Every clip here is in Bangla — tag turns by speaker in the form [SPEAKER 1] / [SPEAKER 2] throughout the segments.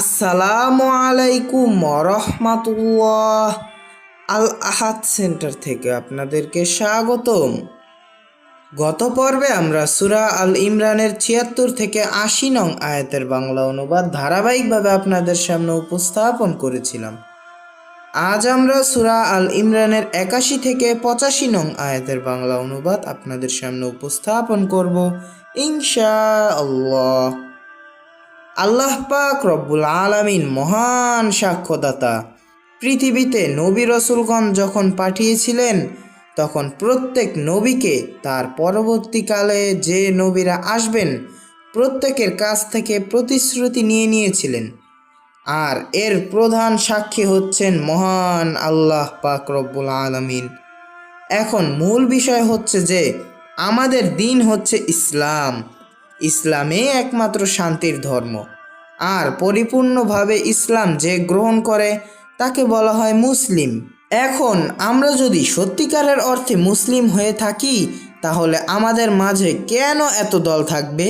[SPEAKER 1] আসসালামু আলাইকুম রহমাতুল্লাহ। আল আহাদ সেন্টার থেকে আপনাদেরকে স্বাগতম। গত পর্বে আমরা সূরা আল ইমরানের ৭৬ থেকে ৮০ নং আয়াতের বাংলা অনুবাদ ধারাবাহিকভাবে আপনাদের সামনে উপস্থাপন করেছিলাম। আজ আমরা সূরা আল ইমরানের ৮১ থেকে ৮৫ নং আয়াতের বাংলা অনুবাদ আপনাদের সামনে উপস্থাপন করব ইনশাআল্লাহ। আল্লাহ পাক রব্বুল আলামিন মহান সাক্ষ্যদাতা। পৃথিবীতে নবী রসুলগণ যখন পাঠিয়েছিলেন তখন প্রত্যেক নবীকে তার পরবর্তীকালে যে নবীরা আসবেন প্রত্যেকের কাছ থেকে প্রতিশ্রুতি নিয়েছিলেন। আর এর প্রধান সাক্ষী হচ্ছেন মহান আল্লাহ পাক রব্বুল আলামিন। এখন মূল বিষয় হচ্ছে যে আমাদের দিন হচ্ছে ইসলাম। ইসলামে একমাত্র শান্তির ধর্ম, আর পরিপূর্ণভাবে ইসলাম যে গ্রহণ করে তাকে বলা হয় মুসলিম। এখন আমরা যদি সত্যিকারের অর্থে মুসলিম হয়ে থাকি তাহলে আমাদের মাঝে কেন এত দল থাকবে?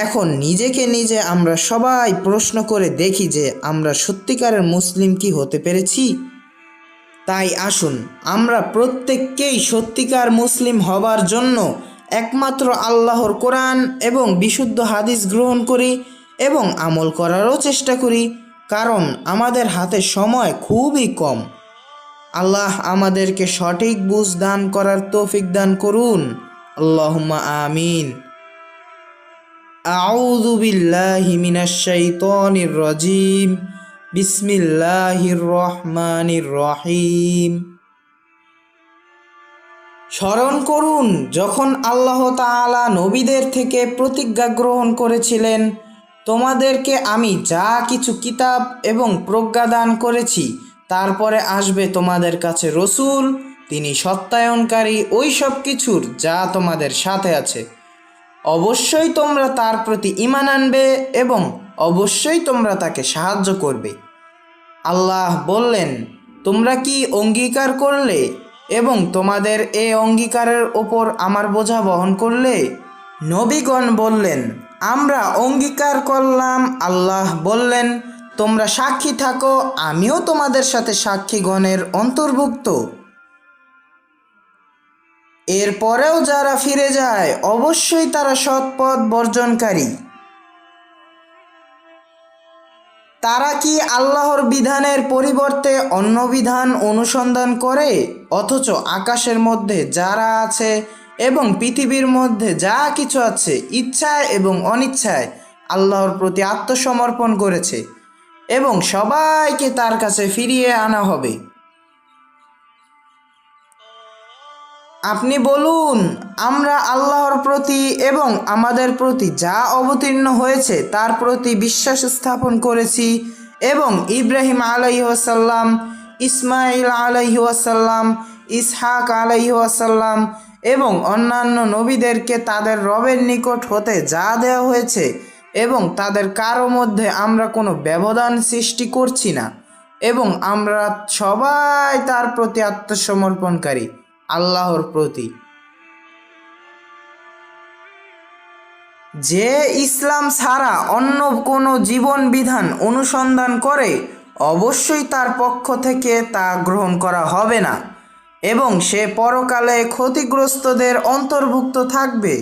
[SPEAKER 1] এখন নিজেকে নিজে আমরা সবাই প্রশ্ন করে দেখি যে আমরা সত্যিকারের মুসলিম কি হতে পেরেছি। তাই আসুন আমরা প্রত্যেককেই সত্যিকার মুসলিম হবার জন্য একমাত্র আল্লাহর কোরআন এবং বিশুদ্ধ হাদিস গ্রহণ করি এবং আমল করারও চেষ্টা করি, কারণ আমাদের হাতে সময় খুবই কম। আল্লাহ আমাদেরকে সঠিক বুঝ দান করার তৌফিক দান করুন, আল্লাহুম্মা আমিন। আউযু বিল্লাহি মিনাশ শাইতানির রাজিম। বিসমিল্লাহির রহমানির রহিম। স্মরণ করুন যখন আল্লাহ তাআলা নবীদের থেকে প্রতিজ্ঞা গ্রহণ করেছিলেন, তোমাদেরকে আমি যা কিছু কিতাব এবং প্রজ্ঞা দান করেছি তারপরে আসবে তোমাদের কাছে রসূল, তিনি সত্যায়নকারী ওই সব কিছুর যা তোমাদের সাথে আছে। অবশ্যই তোমরা তার প্রতি ঈমান আনবে এবং অবশ্যই তোমরা তাকে সাহায্য করবে। আল্লাহ বললেন, তোমরা কি অঙ্গীকার করলে এবং তোমাদের এ অঙ্গীকারের ওপর আমার বোঝা বহন করলে? নবীগণ বললেন, আমরা অঙ্গীকার করলাম। আল্লাহ বললেন, তোমরা সাক্ষী থাকো, আমিও তোমাদের সাথে সাক্ষীগণের অন্তর্ভুক্ত। এরপরেও যারা ফিরে যায় অবশ্যই তারা সৎপথ বর্জনকারী। তারা কি আল্লাহর বিধানের পরিবর্তে অন্য বিধান অনুসন্ধান করে? অথচ আকাশের মধ্যে যারা আছে এবং পৃথিবীর মধ্যে যা কিছু আছে ইচ্ছায় এবং অনিচ্ছায় আল্লাহর প্রতি আত্মসমর্পণ করেছে এবং সবাইকে তার কাছে ফিরিয়ে আনা হবে। আপনি বলুন, আমরা আল্লাহর প্রতি এবং আমাদের প্রতি যা অবতীর্ণ হয়েছে তার প্রতি বিশ্বাস স্থাপন করেছি এবং ইব্রাহিম আলাইহিসসালাম, ইসমাইল আলাইহিসসালাম, ইসহাক আলাইহিসসালাম এবং অন্যান্য নবীদেরকে তাদের রবের নিকট হতে যা দেওয়া হয়েছে এবং তাদের কারো মধ্যে আমরা কোনো ব্যবধান সৃষ্টি করছি না এবং আমরা সবাই তার প্রতি আত্মসমর্পণকারী, আল্লাহর প্রতি। যে ইসলাম ছাড়া অন্য কোনো জীবন বিধান অনুসন্ধান করে অবশ্যই তার পক্ষ থেকে তা গ্রহণ করা হবে না এবং সে পরকালে ক্ষতিগ্রস্তদের অন্তর্ভুক্ত থাকবে।